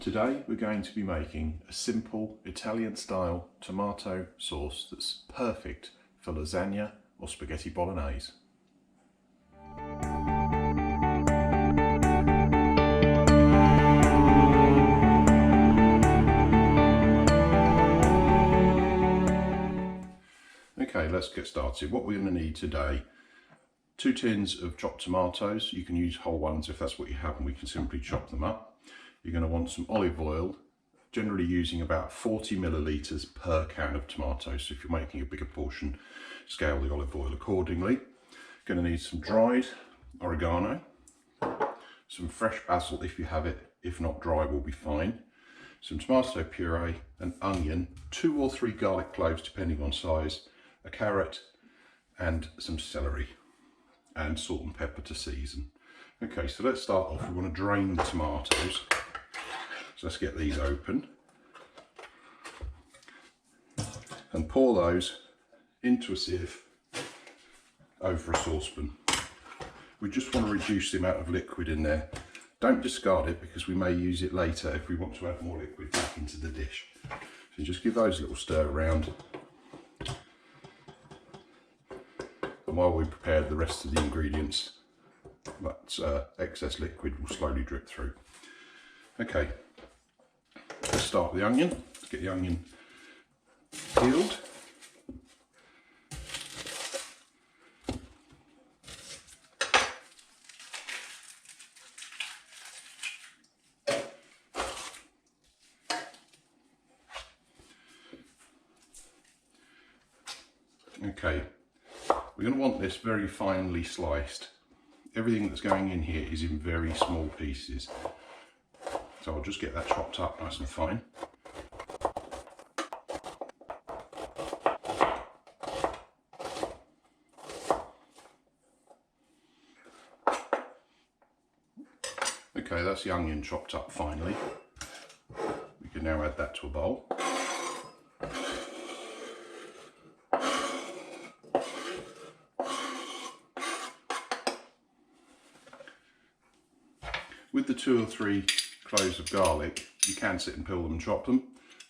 Today we're going to be making a simple Italian style tomato sauce that's perfect for lasagna or spaghetti bolognese. Okay, let's get started. What we're going to need today: 2 tins of chopped tomatoes. You can use whole ones if that's what you have, and we can simply chop them up. You're going to want some olive oil, generally using about 40 millilitres per can of tomatoes. So if you're making a bigger portion, scale the olive oil accordingly. Going to need some dried oregano, some fresh basil if you have it, if not dry will be fine, some tomato puree, an onion, 2 or 3 garlic cloves depending on size, a carrot and some celery, and salt and pepper to season. Okay, so let's start off. We want to drain the tomatoes. So let's get these open and pour those into a sieve over a saucepan. We just want to reduce the amount of liquid in there. Don't discard it because we may use it later if we want to add more liquid back into the dish. So just give those a little stir around. And while we prepare the rest of the ingredients, that excess liquid will slowly drip through. Okay. Let's start with the onion. Let's get the onion peeled. Okay, we're going to want this very finely sliced. Everything that's going in here is in very small pieces. So I'll just get that chopped up nice and fine. Okay, that's the onion chopped up finely. We can now add that to a bowl. With the 2 or 3 cloves of garlic, you can sit and peel them and chop them.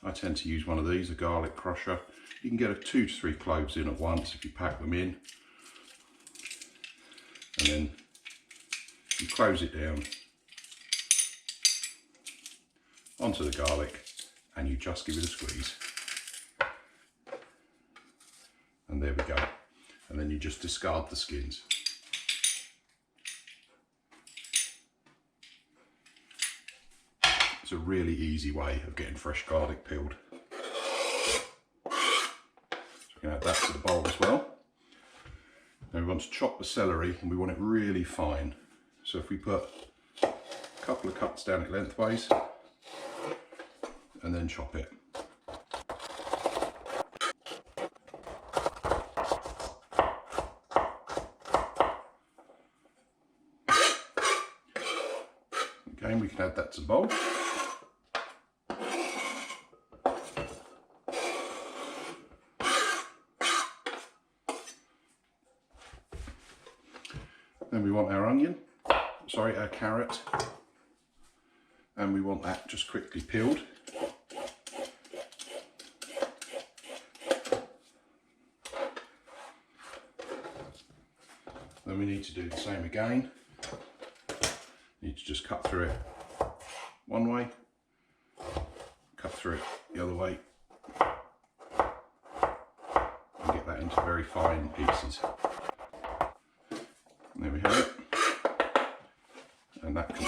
I tend to use one of these, a garlic crusher. You can get 2 to 3 cloves in at once if you pack them in. And then you close it down onto the garlic and you just give it a squeeze. And there we go. And then you just discard the skins. It's a really easy way of getting fresh garlic peeled. So we can add that to the bowl as well. Now we want to chop the celery, and we want it really fine. So if we put a couple of cuts down it lengthways and then chop it. Again, we can add that to the bowl. Then we want our our carrot, and we want that just quickly peeled. Then we need to do the same again. Need to just cut through it one way, cut through it the other way, and get that into very fine pieces. And there we have it. And that can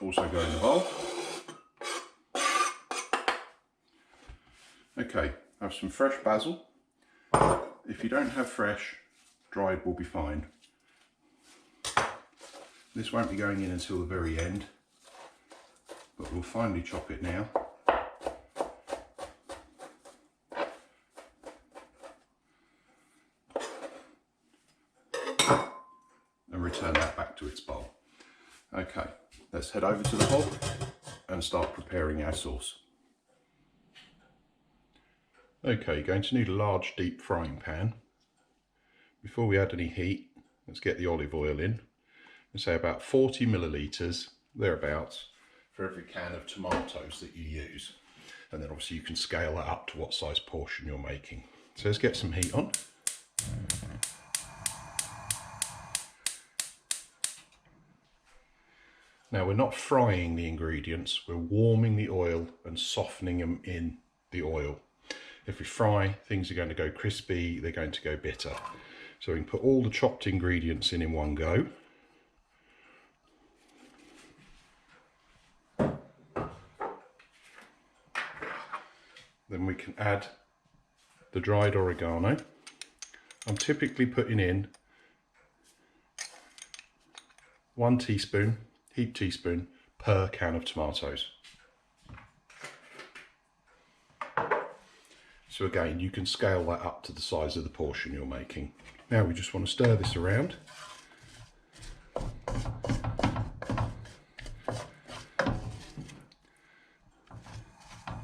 also go in the bowl. Okay, I have some fresh basil. If you don't have fresh, dried will be fine. This won't be going in until the very end, but we'll finely chop it now. And return that back to its bowl. Okay, let's head over to the hob and start preparing our sauce. Okay, you're going to need a large deep frying pan. Before we add any heat, let's get the olive oil in. Say about 40 millilitres, thereabouts, for every can of tomatoes that you use. And then obviously you can scale that up to what size portion you're making. So let's get some heat on. Now we're not frying the ingredients, we're warming the oil and softening them in the oil. If we fry, things are going to go crispy, they're going to go bitter. So we can put all the chopped ingredients in one go. Then we can add the dried oregano. I'm typically putting in 1 teaspoon, heaped teaspoon, per can of tomatoes. So again, you can scale that up to the size of the portion you're making. Now we just want to stir this around.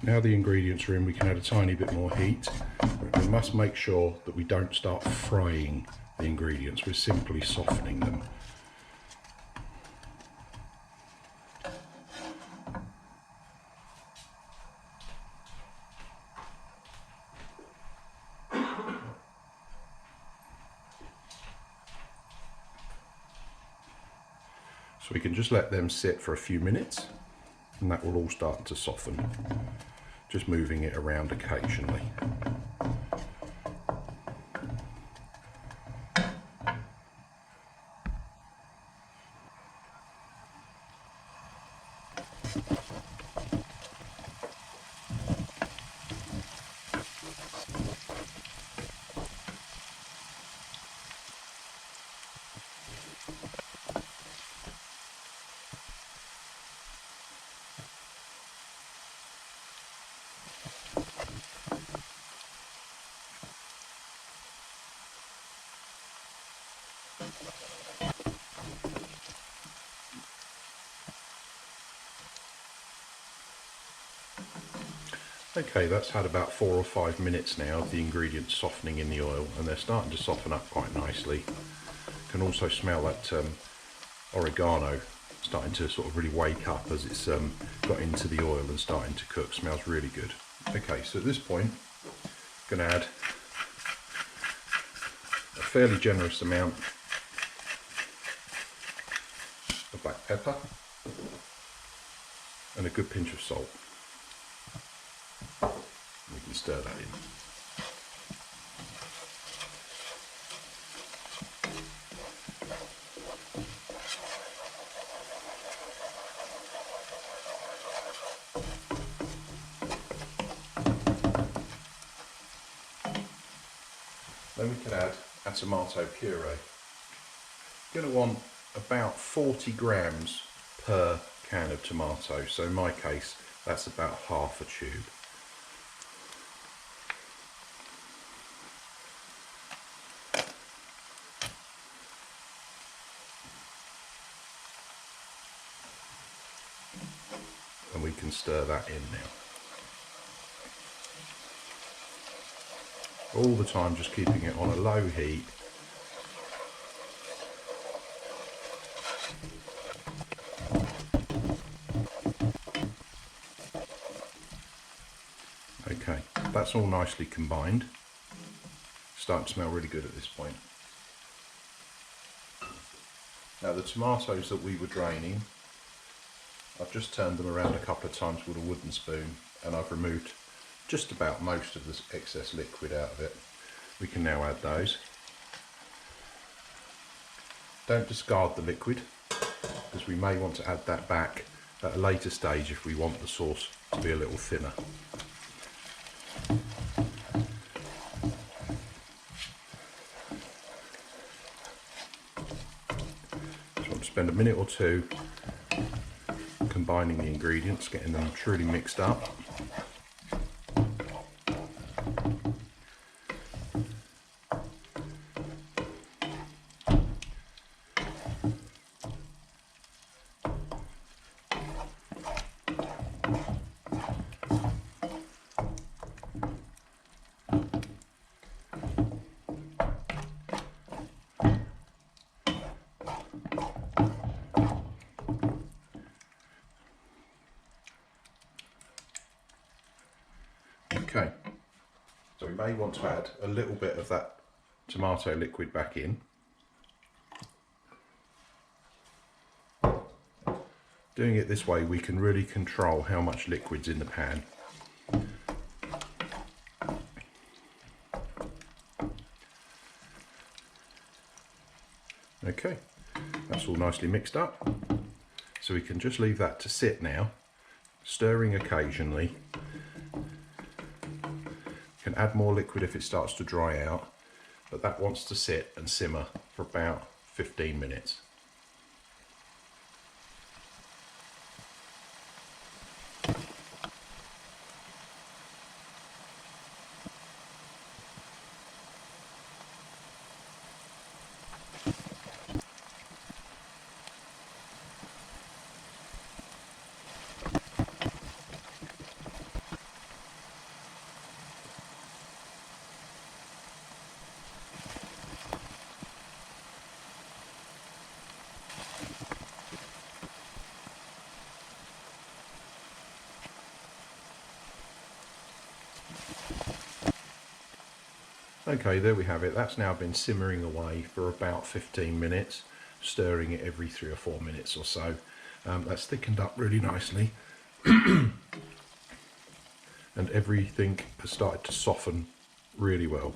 Now the ingredients are in, we can add a tiny bit more heat. We must make sure that we don't start frying the ingredients, we're simply softening them. So we can just let them sit for a few minutes and that will all start to soften. Just moving it around occasionally. Okay, that's had about 4 or 5 minutes now of the ingredients softening in the oil, and they're starting to soften up quite nicely. You can also smell that oregano starting to sort of really wake up as it's got into the oil and starting to cook. Smells really good. Okay, so at this point, I'm going to add a fairly generous amount of black pepper and a good pinch of salt. We can stir that in. Then we can add a tomato puree. You're going to want about 40 grams per can of tomato, so in my case that's about half a tube. And we can stir that in now. All the time just keeping it on a low heat. Okay, that's all nicely combined. Starting to smell really good at this point. Now the tomatoes that we were draining, I've just turned them around a couple of times with a wooden spoon and I've removed just about most of the excess liquid out of it. We can now add those. Don't discard the liquid because we may want to add that back at a later stage if we want the sauce to be a little thinner. So I'll spend a minute or two combining the ingredients, getting them truly mixed up. Okay, so we may want to add a little bit of that tomato liquid back in. Doing it this way, we can really control how much liquid's in the pan. Okay, that's all nicely mixed up. So we can just leave that to sit now, stirring occasionally. Can add more liquid if it starts to dry out, but that wants to sit and simmer for about 15 minutes. Okay, there we have it. That's now been simmering away for about 15 minutes, stirring it every 3 or 4 minutes or so. That's thickened up really nicely. And everything has started to soften really well.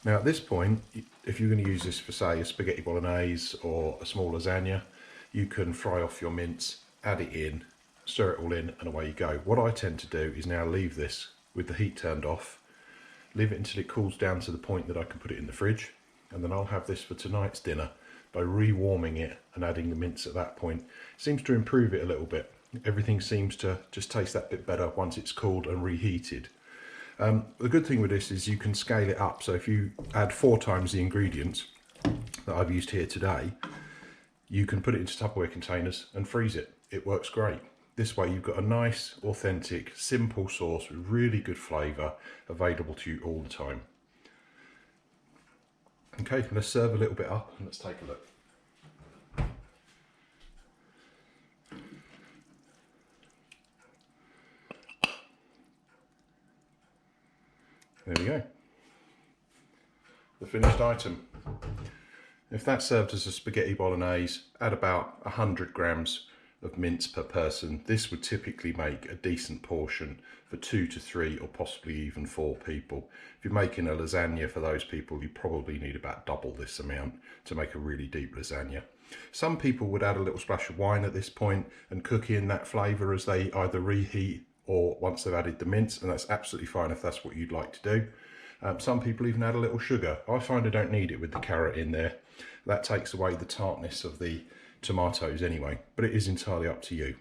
Now at this point, if you're going to use this for, say, a spaghetti bolognese or a small lasagna, you can fry off your mince, add it in, stir it all in, and away you go. What I tend to do is now leave this with the heat turned off, leave it until it cools down to the point that I can put it in the fridge, and then I'll have this for tonight's dinner by re-warming it and adding the mince at that point. It seems to improve it a little bit. Everything seems to just taste that bit better once it's cooled and reheated. The good thing with this is you can scale it up, so if you add 4 times the ingredients that I've used here today, you can put it into Tupperware containers and freeze it. It works great. This way you've got a nice, authentic, simple sauce with really good flavour available to you all the time. Okay, let's serve a little bit up and let's take a look. There we go. The finished item. If that's served as a spaghetti bolognese, add about 100 grams of mince per person. This would typically make a decent portion for 2 to 3 or possibly even 4 people. If you're making a lasagna for those people, you probably need about double this amount to make a really deep lasagna. Some people would add a little splash of wine at this point and cook in that flavour as they either reheat or once they've added the mince, and that's absolutely fine if that's what you'd like to do. Some people even add a little sugar. I find I don't need it with the carrot in there. That takes away the tartness of the tomatoes anyway, but it is entirely up to you.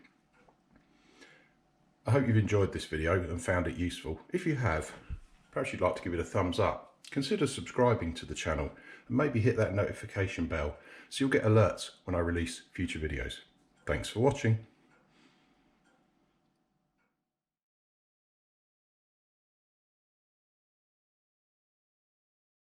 I hope you've enjoyed this video and found it useful. If you have, perhaps you'd like to give it a thumbs up. Consider subscribing to the channel and maybe hit that notification bell so you'll get alerts when I release future videos. Thanks for watching.